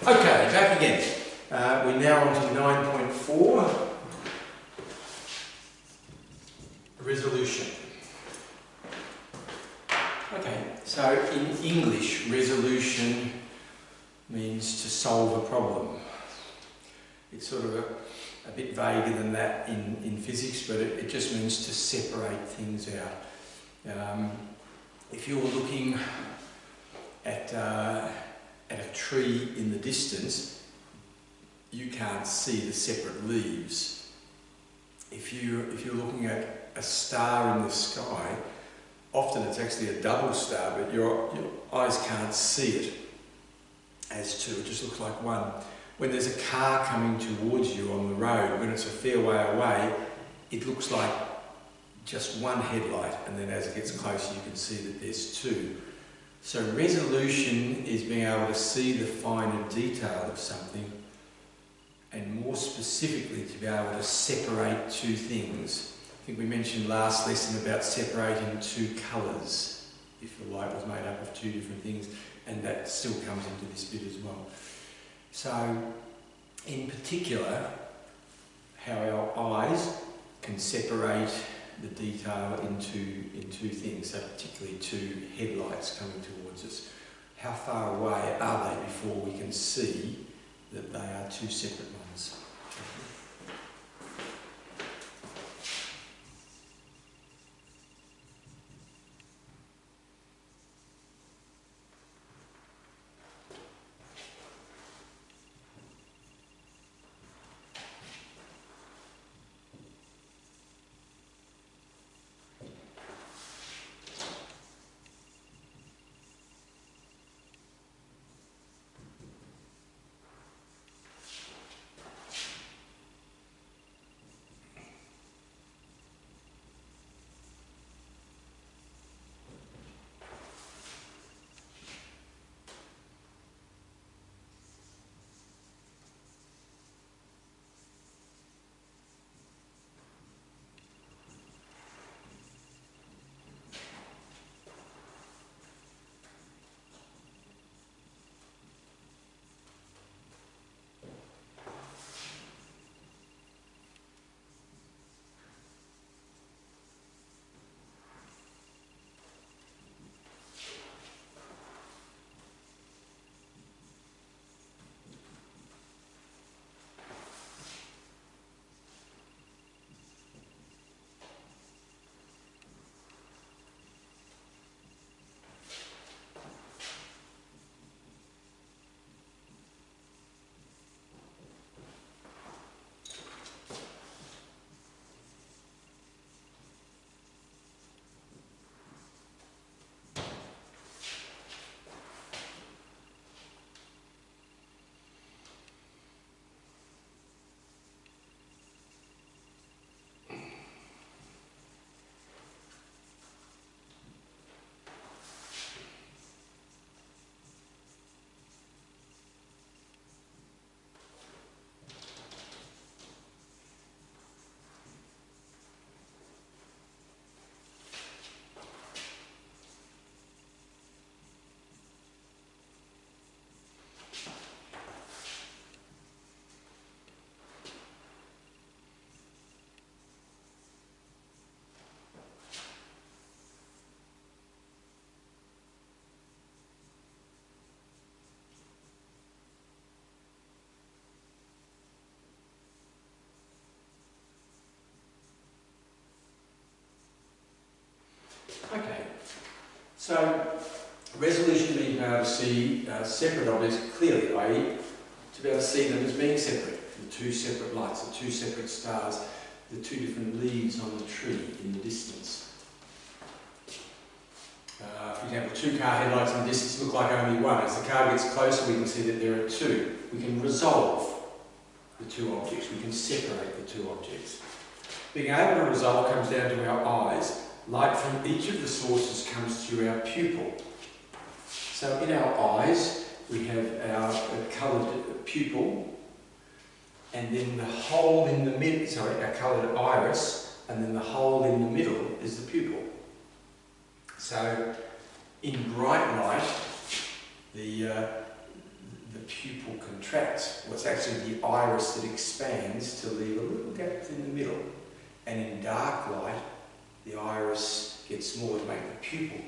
Okay, back again. We're now on to 9.4, resolution. Okay, so in English, resolution means to solve a problem. It's sort of a bit vaguer than that in physics, but it just means to separate things out. If you're looking at a tree in the distance, you can't see the separate leaves. If you're looking at a star in the sky, often it's actually a double star, but your eyes can't see it as two. It just looks like one. When there's a car coming towards you on the road, when it's a fair way away, it looks like just one headlight, and then as it gets closer you can see that there's two. So resolution is being able to see the finer detail of something, and more specifically to be able to separate two things. I think we mentioned last lesson about separating two colours, if the light was made up of two different things, and that still comes into this bit as well. So, in particular, how our eyes can separate the detail into things, so particularly two headlights coming towards us. How far away are they before we can see that they are two separate ones? Okay, so resolution means being able to see separate objects clearly, i.e. to be able to see them as being separate, the two separate lights, the two separate stars, the two different leaves on the tree in the distance. For example, two car headlights in the distance look like only one. As the car gets closer we can see that there are two. We can resolve the two objects, we can separate the two objects. Being able to resolve comes down to our eyes. Light from each of the sources comes through our pupil. So in our eyes we have our coloured pupil, and then the hole in the middle, our coloured iris, and then the hole in the middle is the pupil. So in bright light the pupil contracts. Well, it's actually the iris that expands to leave a little gap in the middle. And in dark light, the iris gets smaller to make the pupil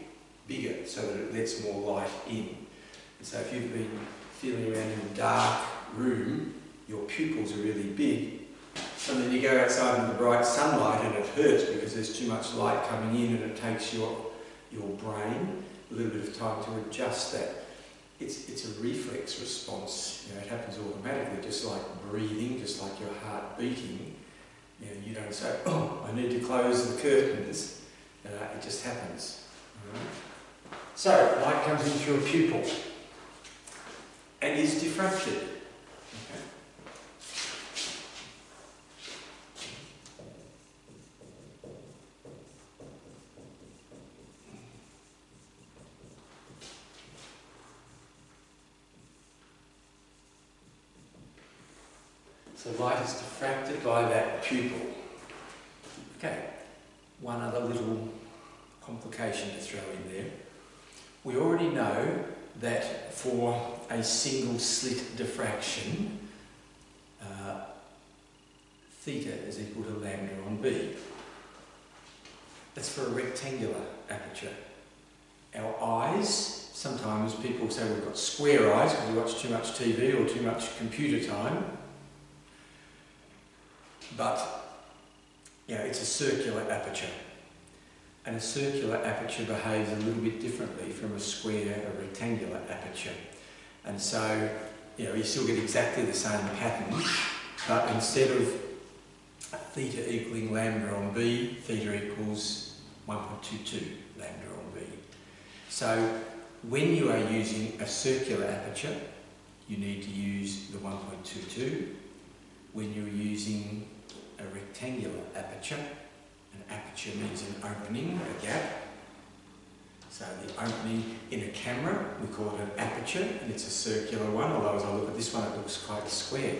bigger so that it lets more light in. And so if you've been feeling around in a dark room, your pupils are really big, and then you go outside in the bright sunlight and it hurts because there's too much light coming in and it takes your brain a little bit of time to adjust that. It's a reflex response. You know, it happens automatically, just like breathing, just like your heart beating. You know, you don't say, "Oh, I need to close the curtains." It just happens. Right? So light comes in through a pupil and is diffracted. Okay. So light is diffracted by that pupil. Okay, one other little complication to throw in there. We already know that for a single slit diffraction, theta is equal to lambda on b. That's for a rectangular aperture. Our eyes, sometimes people say we've got square eyes because we watch too much TV or too much computer time. But, you know, it's a circular aperture. And a circular aperture behaves a little bit differently from a square or rectangular aperture. And so, you know, you still get exactly the same pattern, but instead of theta equaling lambda on b, theta equals 1.22 lambda on b. So, when you are using a circular aperture, you need to use the 1.22. When you're using a rectangular aperture, an aperture means an opening, a gap. So the opening in a camera, we call it an aperture, and it's a circular one, although as I look at this one it looks quite square.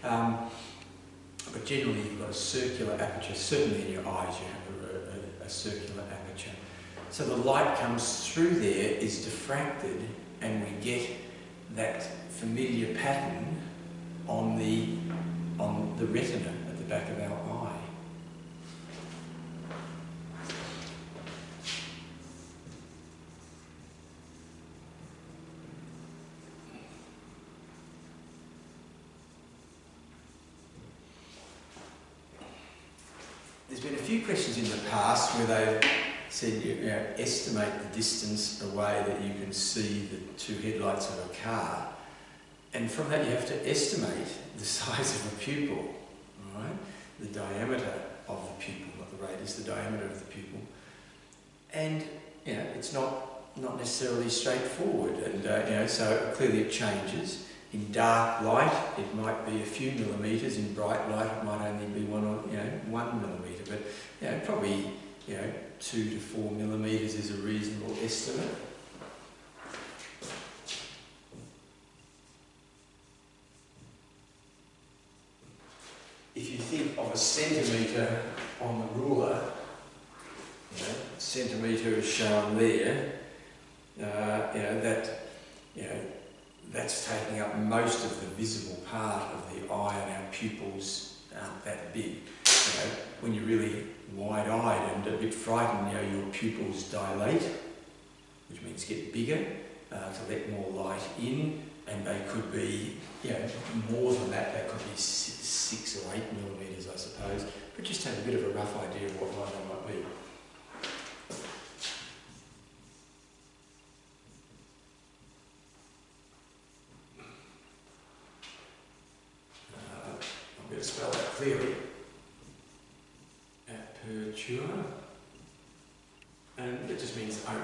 But generally you've got a circular aperture, certainly in your eyes you have a circular aperture. So the light comes through there, is diffracted, and we get that familiar pattern on the retina at the back of our eye. There's been a few questions in the past where they've said, you know, estimate the distance away that you can see the two headlights of a car. And from that you have to estimate the size of a pupil, right? The diameter of the pupil, not the radius, the diameter of the pupil. And, you know, it's not necessarily straightforward, and, you know, so clearly it changes. In dark light, it might be a few millimetres. In bright light, it might only be 1 millimetre. But, you know, probably, you know, 2 to 4 millimetres is a reasonable estimate. If you think of a centimetre on the ruler, you know, centimetre is shown there. That's taking up most of the visible part of the eye, and our pupils aren't that big. You know, when you're really wide-eyed and a bit frightened, you know, your pupils dilate, which means get bigger to let more light in, and they could be, you know, more than that. They could be 6 or 8 millimetres, I suppose. But just have a bit of a rough idea of what line they might be. I'm going to spell that clearly. Aperture. And it just means opening.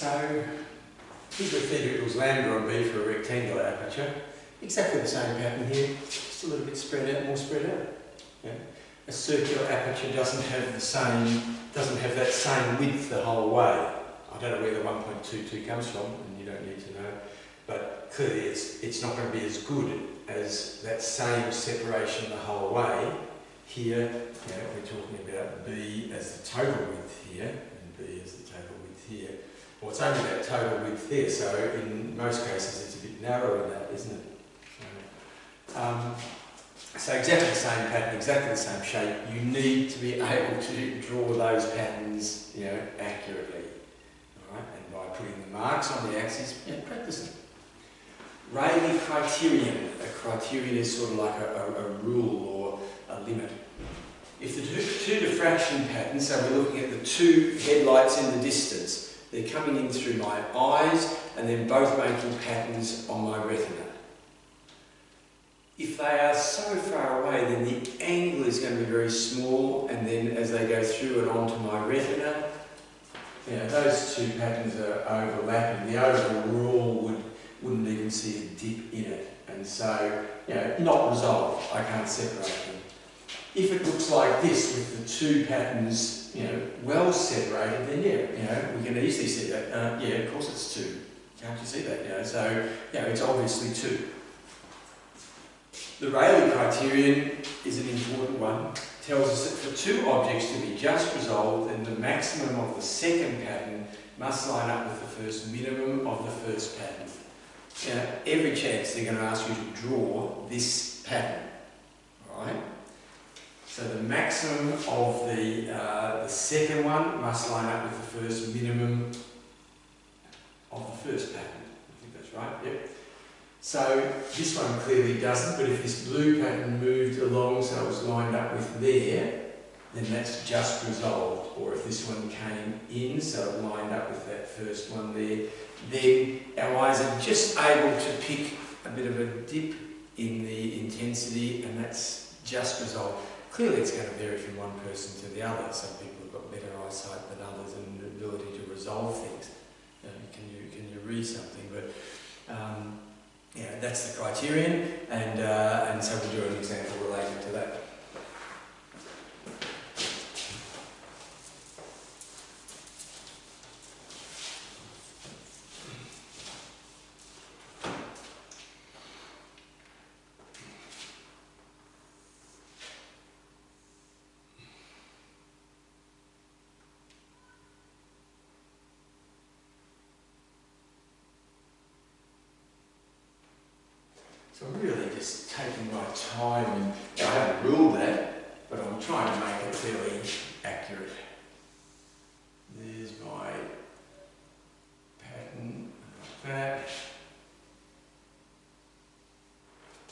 so here's the theta equals lambda on B for a rectangular aperture. Exactly the same pattern here, just a little bit spread out, more spread out. Yeah. A circular aperture doesn't have that same width the whole way. I don't know where the 1.22 comes from, and you don't need to know, but clearly it's not going to be as good as that same separation the whole way. Here, we're talking about B as the total width here, and B as the total width here. Well, it's only that total width there, so in most cases it's a bit narrower than that, isn't it? So exactly the same pattern, exactly the same shape. You need to be able to draw those patterns, accurately. All right? And by putting the marks on the axis, practice them. Rayleigh criterion. A criterion is sort of like a rule or a limit. If the two diffraction patterns, so we're looking at the two headlights in the distance, they're coming in through my eyes and then both making patterns on my retina. If they are so far away, then the angle is going to be very small, and then as they go through and onto my retina, those two patterns are overlapping. The overall rule wouldn't even see a dip in it, and so, not resolved. I can't separate them. If it looks like this, with the two patterns, well separated, then we can easily see that. Of course it's two. Can't you see that? So, it's obviously two. The Rayleigh criterion is an important one. It tells us that for two objects to be just resolved, then the maximum of the second pattern must line up with the first minimum of the first pattern. Every chance they're going to ask you to draw this pattern, right? So the maximum of the second one must line up with the first minimum of the first pattern. I think that's right. Yep. So this one clearly doesn't, but if this blue pattern moved along so it was lined up with there, then that's just resolved. Or if this one came in so it lined up with that first one there, then our eyes are just able to pick a bit of a dip in the intensity, and that's just resolved. Clearly it's going to vary from one person to the other. Some people have got better eyesight than others and the ability to resolve things. Can you read something? But that's the criterion, and so we'll do an example related to that. So I'm really just taking my time, and I haven't ruled that, but I'm trying to make it fairly accurate. There's my pattern like that.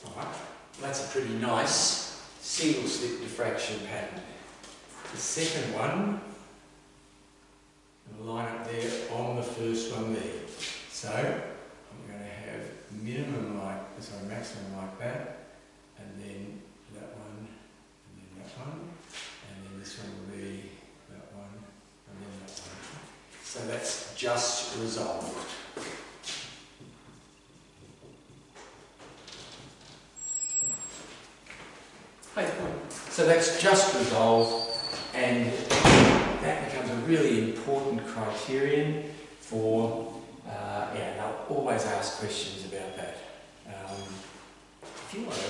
Alright, that's a pretty nice single slit diffraction pattern. The second one will line up there on the first one there. So I'm going to have maximum like that, and then that one, and then that one, and then this one will be that one, and then that one. So that's just resolved. So that's just resolved, and that becomes a really important criterion for, they'll always ask questions about that. If you want to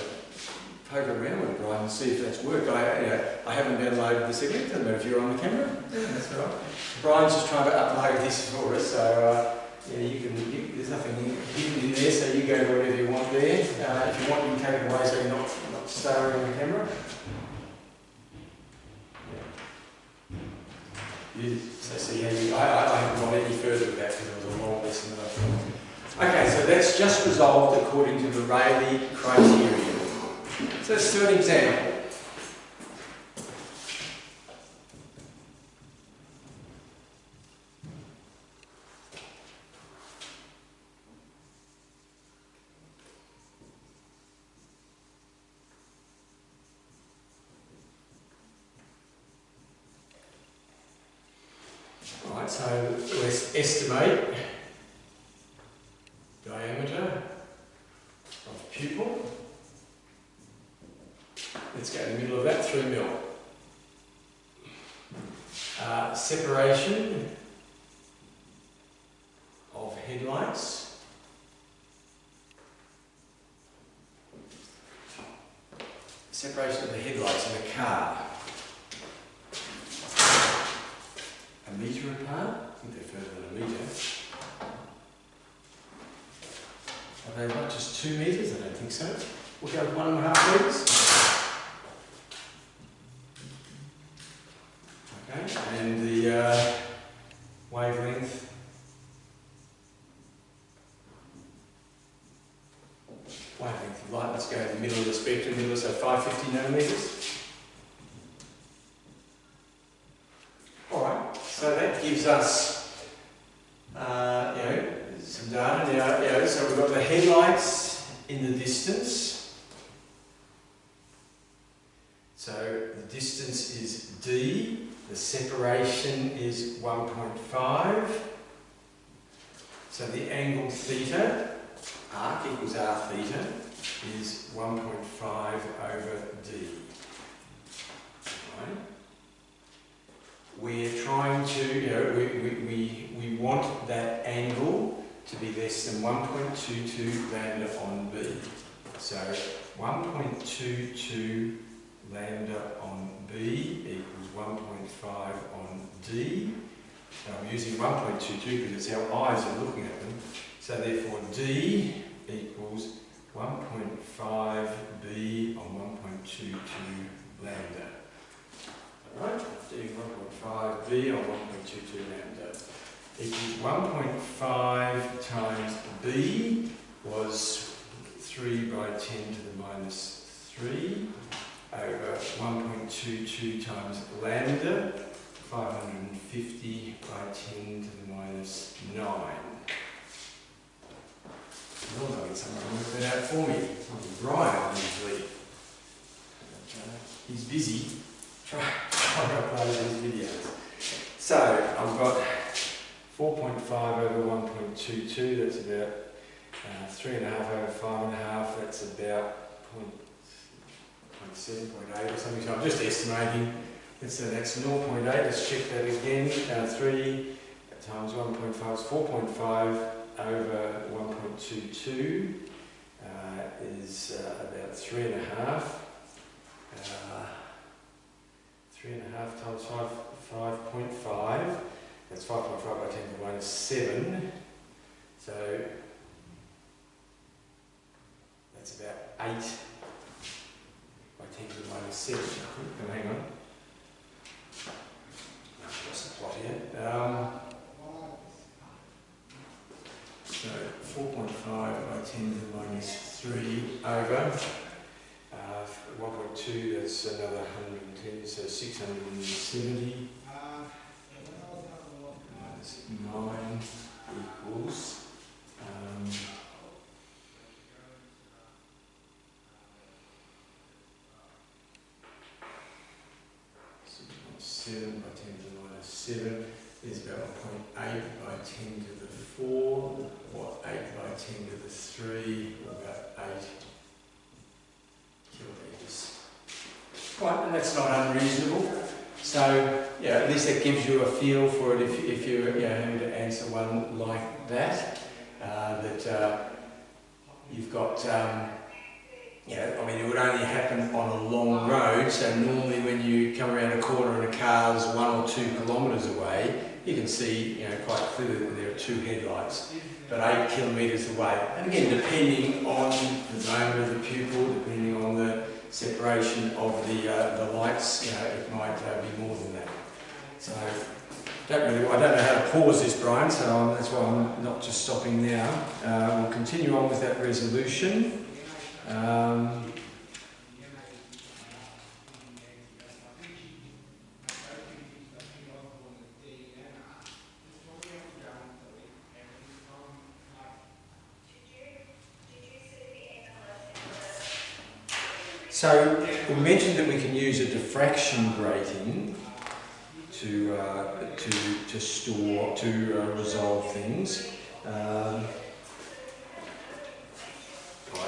poke around with it, Brian, and see if that's worked. I haven't downloaded this again, doesn't matter if you're on the camera. Yeah, that's all right. Brian's just trying to upload this for us, so there's nothing hidden in there, so you go to whatever you want there. If you want, you can take it away so you're not staring at the camera. So see how I haven't gone any further with that because it was a long lesson that I thought. Okay, so that's just resolved according to the Rayleigh criterion. So let's do an example. Right, so let's estimate diameter of pupil. Let's go in the middle of that, 3 mil. Separation of headlights. Separation of the headlights in a car. 1 metre apart. I think they're further than 1 metre. Are they not just 2 metres? I don't think so. We'll go with 1.5 metres. Okay, and the wavelength. Wavelength of light, let's go in the middle of the spectrum, so 550 nanometres. Alright, so that gives us some data now. So we've got the headlights in the distance. So the distance is D, the separation is 1.5. So the angle theta, arc equals r theta, is 1.5 over D. Right? We're trying to, we want that angle to be less than 1.22 lambda on B. So 1.22 lambda on B equals 1.5 on D. So I'm using 1.22 because it's our eyes are looking at them. So therefore D equals 1.5 B on 1.22 lambda. Alright, D 1.5 B on 1.22 lambda equals 1.5 times B was 3 by 10 to the minus 3 over 1.22 times lambda, 550 by 10 to the minus 9. You'll know someone will work that out for me. Brian, usually. He's busy trying to upload these videos. So, I've got 4.5 over 1.22, that's about 3.5 over 5.5, that's about 0.7, 0.8 or something. So I'm just estimating. So that's 0.8, let's check that again. 3 times 1.5 is 4.5 over 1.22 is about 3.5. 3.5 times 5.5. That's 5.5 by 10 to the minus 7. So that's about 8 by 10 to the minus 7. Oh, hang on. I've lost the plot here. So 4.5 by 10 to the minus 3 over 1.2, that's another 110, so 670 minus 9 equals 6.7 by 10 to the minus 7 is about 0.8 by 10 to the 4, or 8 by 10 to the 3, or about 8 kilometres. Right, and that's not unreasonable. So, yeah, at least that gives you a feel for it if you're having to answer one like that. You've got, I mean, it would only happen on a long road, so normally when you come around a corner and a car's 1 or 2 kilometres away, you can see, quite clearly that there are 2 headlights, but 8 kilometres away. And again, depending on the diameter of the pupil, depending on the separation of the lights, it might be more than that. So, I don't know how to pause this, Brian, so that's why I'm not just stopping now. We'll continue on with that resolution. So we mentioned that we can use a diffraction grating to resolve things.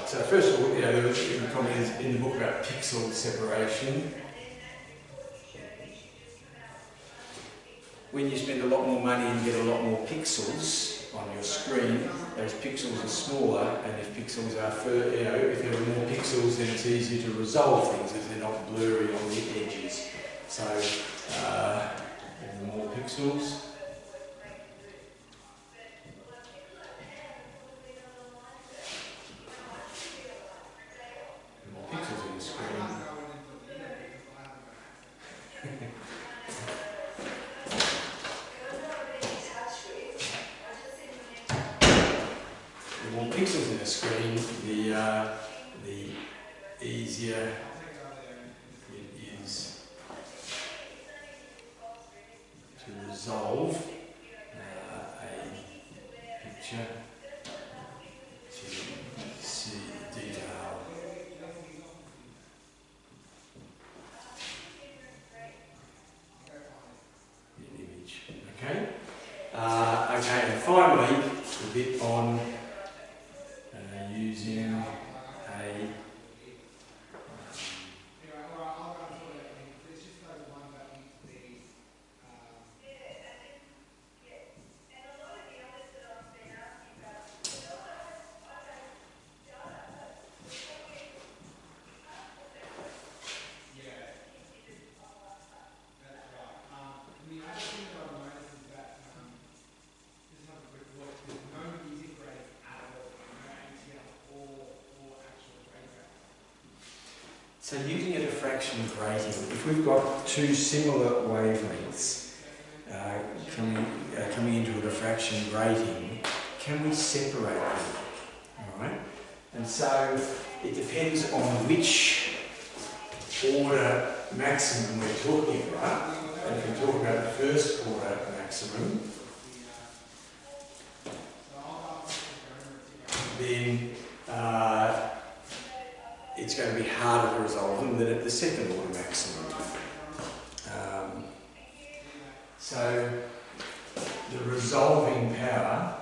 So first of all, there was a comment in the book about pixel separation. When you spend a lot more money and get a lot more pixels on your screen, those pixels are smaller, and if pixels are if there are more pixels, then it's easier to resolve things as they're not blurry on the edges. So, the more pixels. Pixels in the screen. The more pixels in the screen, the easier it is to resolve a picture to see the detail. Okay. Okay, and finally, a bit on using a So using a diffraction grating, if we've got two similar wavelengths coming into a diffraction grating, can we separate them? Alright? And so it depends on which order maximum we're talking about. And if we talk about the first order maximum, then it's going to be harder to resolve them than at the second order maximum. So the resolving power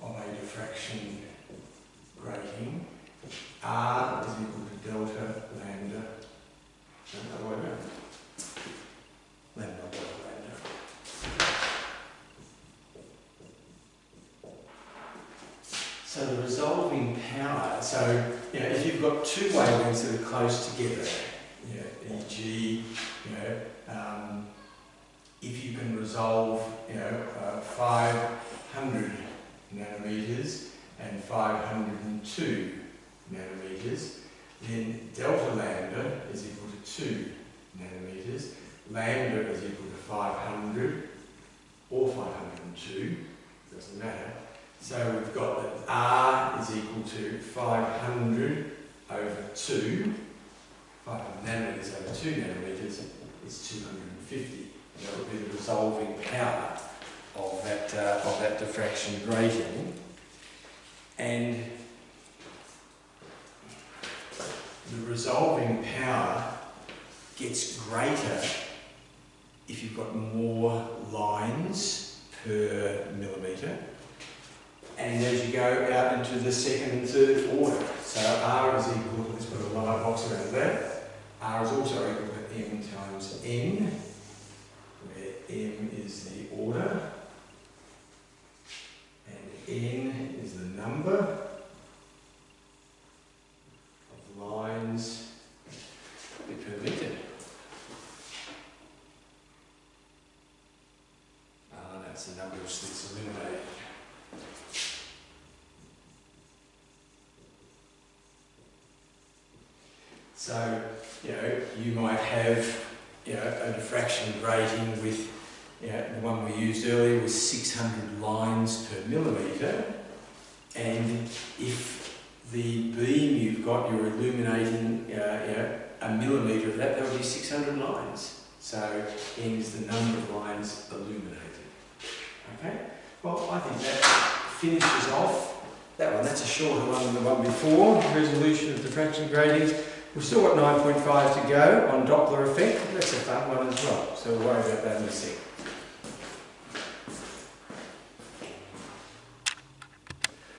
of a diffraction grating, R is equal to delta lambda, other way around, lambda delta lambda. So the resolving power, so if you've got two wavelengths that are close together, e.g., if you can resolve 500 nanometers and 502 nanometers, then delta lambda is equal to 2 nanometers, lambda is equal to 500 or 502, doesn't matter. So we've got that R is equal to 500 over 2, 500 nanometers over 2 nanometers is 250. That would be the resolving power of that diffraction grating. And the resolving power gets greater if you've got more lines per millimetre. And as you go out into the second and third order, so R is equal to, let's put a line box around that, R is also equal to M times N, where M is the order, and N is the number of lines per metre. That's the number of slits illuminated. So, you might have, a diffraction grating with, the one we used earlier was 600 lines per millimetre, and if the beam you've got, you're illuminating, a millimetre of that, that would be 600 lines. So, N is the number of lines illuminated. Okay? Well, I think that finishes off that one. That's a shorter one than the one before, resolution of diffraction gratings. We've still got 9.5 to go on Doppler effect. That's a fun one as well, so we'll worry about that in a sec.